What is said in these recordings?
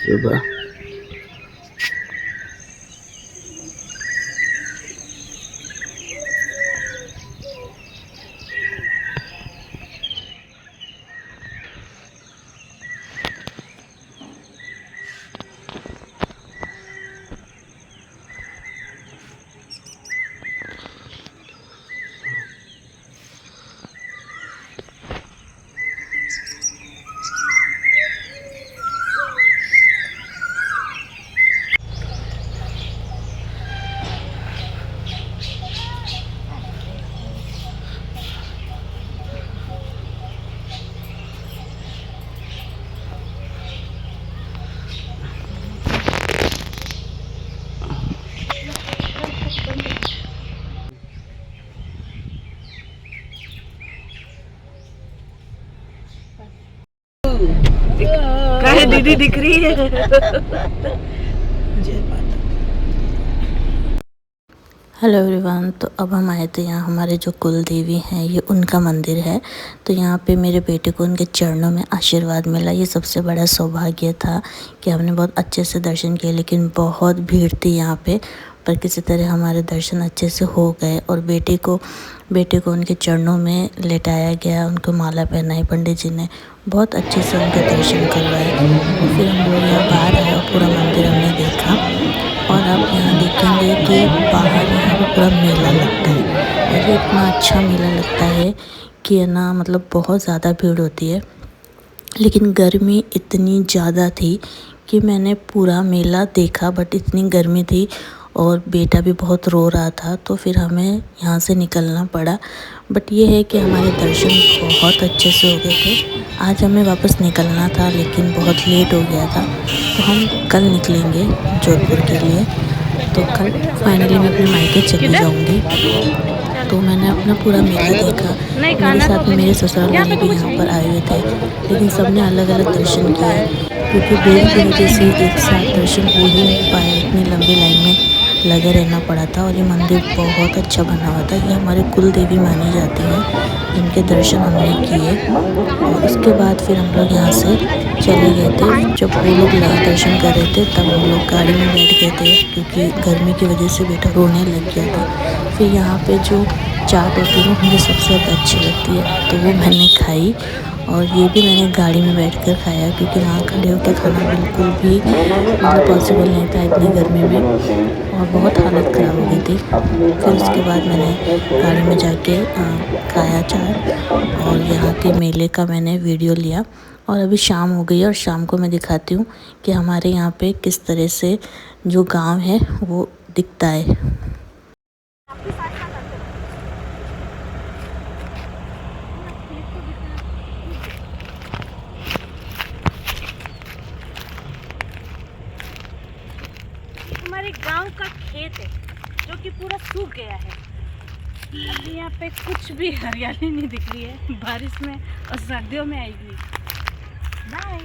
सुबह। काहे दीदी दिख रही है। हेलो एवरीवन, तो अब हम आए थे यहाँ। हमारे जो कुल देवी हैं ये उनका मंदिर है। तो यहाँ पे मेरे बेटे को उनके चरणों में आशीर्वाद मिला। ये सबसे बड़ा सौभाग्य था कि हमने बहुत अच्छे से दर्शन किए, लेकिन बहुत भीड़ थी यहाँ पे। पर किसी तरह हमारे दर्शन अच्छे से हो गए और बेटे को उनके चरणों में लेटाया गया। उनको माला पहनाई पंडित जी ने, बहुत अच्छे से उनका दर्शन करवाए। और फिर हम लोग यहाँ बाहर आए और पूरा मंदिर हमने देखा। और आप यहाँ देखेंगे कि बाहर यहाँ पर पूरा मेला लगता है और ये इतना अच्छा मेला लगता है कि ना मतलब बहुत ज़्यादा भीड़ होती है। लेकिन गर्मी इतनी ज़्यादा थी कि मैंने पूरा मेला देखा, बट इतनी गर्मी थी और बेटा भी बहुत रो रहा था, तो फिर हमें यहाँ से निकलना पड़ा। बट ये है कि हमारे दर्शन बहुत अच्छे से हो गए थे। आज हमें वापस निकलना था लेकिन बहुत लेट हो गया था, तो हम कल निकलेंगे जोधपुर के लिए। तो कल फाइनली मैं अपने मायके चली जाऊँगी। तो मैंने अपना पूरा मेला देखा। मेरे साथ में मेरे ससुराल वाले भी यहाँ पर आए हुए थे, लेकिन सबने अलग अलग दर्शन किए क्योंकि भीड़ की वजह से एक साथ दर्शन हो ही नहीं पाया। इतनी लंबी लाइन में लगे रहना पड़ा था। और ये मंदिर बहुत अच्छा बना हुआ था। ये हमारे कुल देवी मानी जाती हैं, जिनके दर्शन हमने किए। और उसके बाद फिर हम लोग यहाँ से चले गए थे। जब वो लोग दर्शन कर रहे थे तब हम लोग गाड़ी में बैठ गए थे क्योंकि गर्मी की वजह से बेटा रोने लग गया था। फिर यहाँ पे जो चाट होती है मुझे सबसे ज़्यादा अच्छी लगती है, तो वो मैंने खाई। और ये भी मैंने गाड़ी में बैठकर खाया क्योंकि वहाँ खड़े होकर खाना बिल्कुल भी मतलब पॉसिबल नहीं था इतनी गर्मी में, और बहुत हालत ख़राब हो गई थी। फिर उसके बाद मैंने गाड़ी में जाके खाया चाट और यहाँ के मेले का मैंने वीडियो लिया। और अभी शाम हो गई और शाम को मैं दिखाती हूँ कि हमारे यहाँ पे किस तरह से जो गांव है वो दिखता है। हमारे गांव का खेत है जो कि पूरा सूख गया है। अभी यहाँ पे कुछ भी हरियाली नहीं दिख रही है। बारिश में और सर्दियों में आएगी। बाय।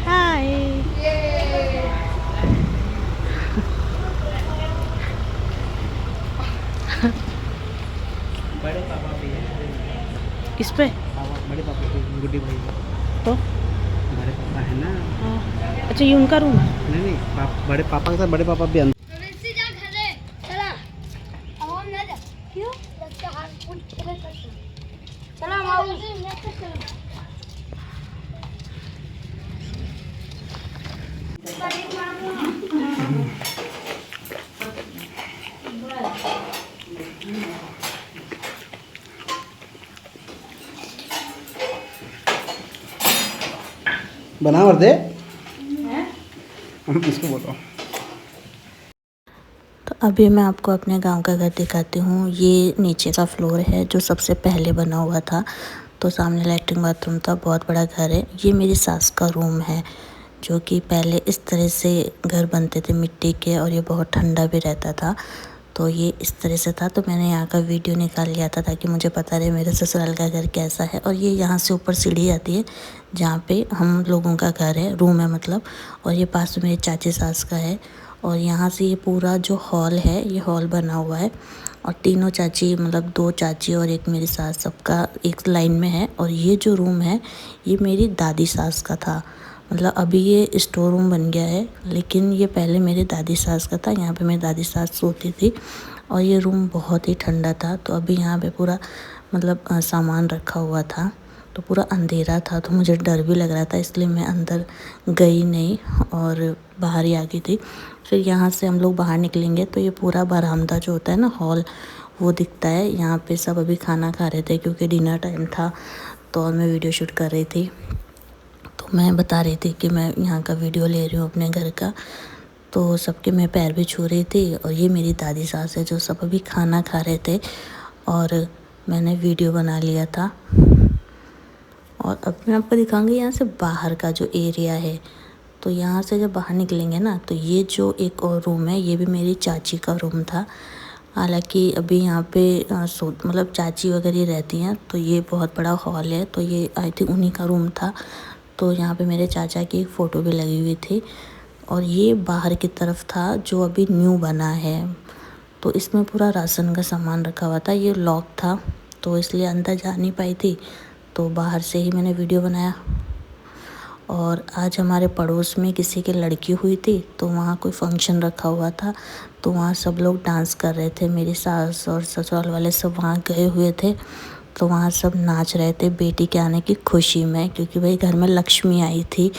हाय। बड़े पापा भी है इस पे बड़े पापा की गुड्डी भाई तो बड़े पापा है ना। हाँ। अच्छा, ये उनका रूम है। नहीं बड़े पापा के साथ बड़े पापा भी क्यों? बना और दे इसको बोलो। तो अभी मैं आपको अपने गांव का घर दिखाती हूँ। ये नीचे का फ्लोर है जो सबसे पहले बना हुआ था। तो सामने लैट्रिन बाथरूम था, बहुत बड़ा घर है। ये मेरी सास का रूम है, जो कि पहले इस तरह से घर बनते थे मिट्टी के, और ये बहुत ठंडा भी रहता था। तो ये इस तरह से था। तो मैंने यहाँ का वीडियो निकाल लिया था ताकि मुझे पता रहे मेरे ससुराल का घर कैसा है। और ये यहाँ से ऊपर सीढ़ी आती है जहाँ पे हम लोगों का घर है, रूम है मतलब। और ये पास में मेरे चाची सास का है। और यहाँ से ये पूरा जो हॉल है, ये हॉल बना हुआ है और तीनों चाची, मतलब 2 चाची और एक मेरी सास, सबका एक लाइन में है। और ये जो रूम है ये मेरी दादी सास का था, मतलब अभी ये स्टोर रूम बन गया है, लेकिन ये पहले मेरी दादी सास का था। यहाँ पे मेरी दादी सास सोती थी और ये रूम बहुत ही ठंडा था। तो अभी यहाँ पे पूरा मतलब सामान रखा हुआ था, तो पूरा अंधेरा था, तो मुझे डर भी लग रहा था, इसलिए मैं अंदर गई नहीं और बाहर ही आ गई थी। फिर यहाँ से हम लोग बाहर निकलेंगे तो ये पूरा बरामदा जो होता है ना, हॉल, वो दिखता है। यहाँ पे सब अभी खाना खा रहे थे क्योंकि डिनर टाइम था, तो और मैं वीडियो शूट कर रही थी। तो मैं बता रही थी कि मैं यहाँ का वीडियो ले रही हूँ अपने घर का, तो सबके मैं पैर भी छू रही थी। और ये मेरी दादी सास है जो सब अभी खाना खा रहे थे और मैंने वीडियो बना लिया था। और अब मैं आपको दिखाऊंगी यहाँ से बाहर का जो एरिया है। तो यहाँ से जब बाहर निकलेंगे ना, तो ये जो एक और रूम है, ये भी मेरी चाची का रूम था। हालांकि अभी यहाँ पे मतलब चाची वगैरह रहती हैं, तो ये बहुत बड़ा हॉल है, तो ये आई थिंक उन्हीं का रूम था। तो यहाँ पे मेरे चाचा की एक फ़ोटो भी लगी हुई थी। और ये बाहर की तरफ था जो अभी न्यू बना है, तो इसमें पूरा राशन का सामान रखा हुआ था। ये लॉक था तो इसलिए अंदर जा नहीं पाई थी, तो बाहर से ही मैंने वीडियो बनाया। और आज हमारे पड़ोस में किसी की लड़की हुई थी, तो वहाँ कोई फंक्शन रखा हुआ था, तो वहाँ सब लोग डांस कर रहे थे। मेरी सास और ससुराल वाले सब वहाँ गए हुए थे, तो वहाँ सब नाच रहे थे बेटी के आने की खुशी में, क्योंकि भाई घर में लक्ष्मी आई थी,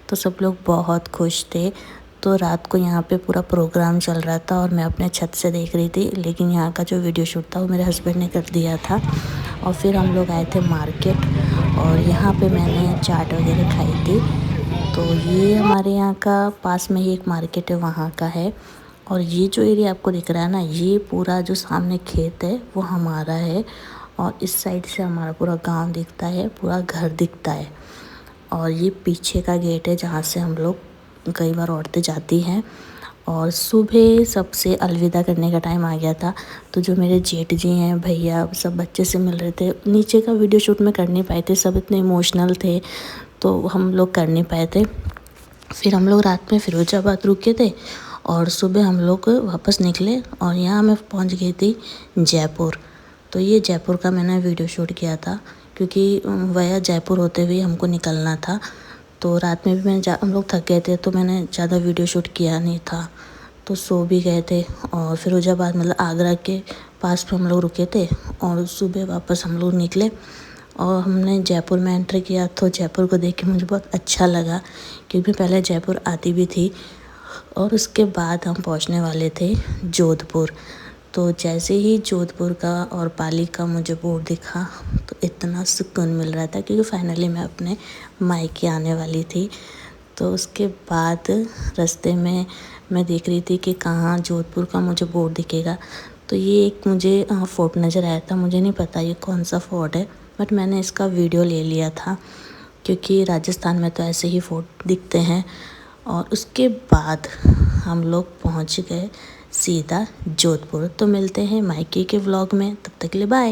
तो सब लोग बहुत खुश थे। तो रात को यहाँ पे पूरा प्रोग्राम चल रहा था और मैं अपने छत से देख रही थी, लेकिन यहाँ का जो वीडियो शूट था वो मेरे हस्बैंड ने कर दिया था। और फिर हम लोग आए थे मार्केट और यहाँ पे मैंने चाट वगैरह खाई थी। तो ये हमारे यहाँ का पास में ही एक मार्केट है, वहाँ का है। और ये जो एरिया आपको दिख रहा है ना, ये पूरा जो सामने खेत है वो हमारा है, और इस साइड से हमारा पूरा गांव दिखता है, पूरा घर दिखता है। और ये पीछे का गेट है जहाँ से हम लोग कई बार औरतें जाती हैं। और सुबह सबसे अलविदा करने का टाइम आ गया था, तो जो मेरे जेठ जी हैं, भैया, सब बच्चे से मिल रहे थे। नीचे का वीडियो शूट में कर नहीं पाए थे, सब इतने इमोशनल थे, तो हम लोग कर नहीं पाए थे। फिर हम लोग रात में फिरोजाबाद रुके थे और सुबह हम लोग वापस निकले और यहाँ मैं पहुँच गई थी जयपुर। तो ये जयपुर का मैंने वीडियो शूट किया था, क्योंकि वया जयपुर होते हुए हमको निकलना था। तो रात में भी हम लोग थक गए थे, तो मैंने ज़्यादा वीडियो शूट किया नहीं था, तो सो भी गए थे। और फिरोजाबाद मतलब आगरा के पास पे हम लोग रुके थे और सुबह वापस हम लोग निकले और हमने जयपुर में एंटर किया। तो जयपुर को देख के मुझे बहुत अच्छा लगा, क्योंकि पहले जयपुर आती भी थी। और उसके बाद हम पहुंचने वाले थे जोधपुर। तो जैसे ही जोधपुर का और पाली का मुझे बोर्ड दिखा, तो इतना सुकून मिल रहा था, क्योंकि फाइनली मैं अपने मायके आने वाली थी। तो उसके बाद रास्ते में मैं देख रही थी कि कहाँ जोधपुर का मुझे बोर्ड दिखेगा। तो ये एक मुझे फोर्ट नज़र आया था, मुझे नहीं पता ये कौन सा फोर्ट है, बट मैंने इसका वीडियो ले लिया था, क्योंकि राजस्थान में तो ऐसे ही फोर्ट दिखते हैं। और उसके बाद हम लोग पहुंच गए सीधा जोधपुर। तो मिलते हैं मायके के व्लॉग में, तब तक के लिए बाय।